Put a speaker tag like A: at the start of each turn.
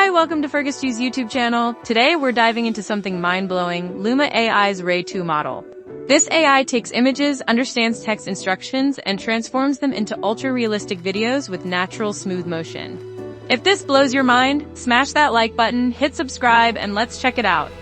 A: Hi, welcome to Fergusty's YouTube channel. Today we're diving into something mind-blowing, Luma AI's Ray2 model. This AI takes images, understands text instructions, and transforms them into ultra-realistic videos with natural, smooth motion. If this blows your mind, smash that like button, hit subscribe, and let's check it out.